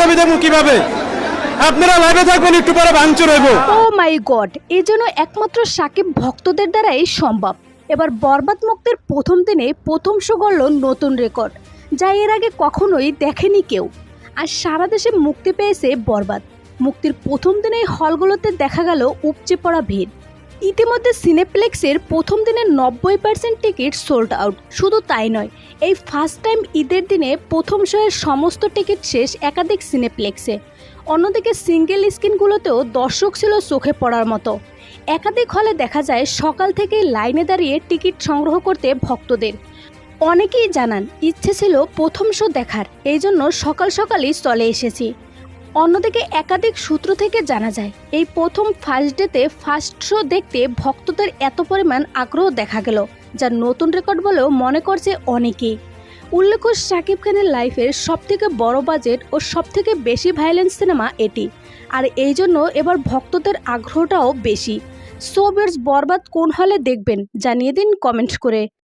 ছবি দেখবো কিভাবে? আপনারা লাইভে থাকবেন, একটু পরে ভাঙচুর হইব। ও মাই গড, এই জন্য একমাত্র সাকিব ভক্তদের দ্বারাই সম্ভব। এবার বরবাদ মুক্তির প্রথম দিনে প্রথম শো গড়ল নতুন রেকর্ড, যা এর আগে কখনোই দেখেনি কেউ। আর সারা দেশে মুক্তি পেয়েছে বরবাদ। মুক্তির প্রথম দিনেই হলগুলোতে দেখা গেল উপচে পড়া ভিড়। ইতিমধ্যে সিনেপ্লেক্সের প্রথম দিনের 90% টিকিট সোল্ড আউট। শুধু তাই নয়, এই ফার্স্ট টাইম ঈদের দিনে প্রথম শোয়ের সমস্ত টিকিট শেষ একাধিক সিনেপ্লেক্সে। অন্যদিকে সিঙ্গেল স্ক্রিনগুলোতেও দর্শক ছিল চোখে পড়ার মতো। একাধিক হলে দেখা যায় সকাল থেকেই লাইনে দাঁড়িয়ে টিকিট সংগ্রহ করতে ভক্তদের। অনেকেই জানান ইচ্ছে ছিল প্রথম শো দেখার, এই জন্য সকাল সকালই চলে এসেছি। অন্যদিকে একাধিক সূত্র থেকে জানা যায় এই প্রথম ফার্স্ট ডেতে ফার্স্ট শো দেখতে ভক্তদের এত পরিমাণ আগ্রহ দেখা গেল, যা নতুন রেকর্ড বলেও মনে করছে অনেকেই। উল্লেখ্য, শাকিব খানের লাইফের সবথেকে বড় বাজেট ও সবথেকে বেশি ভায়োলেন্স সিনেমা এটি। আর এই জন্য এবার ভক্তদের আগ্রহটাও বেশি। সো ভিউয়ার্স, বরবাদ কোন হলে দেখবেন জানিয়ে দিন কমেন্ট করে।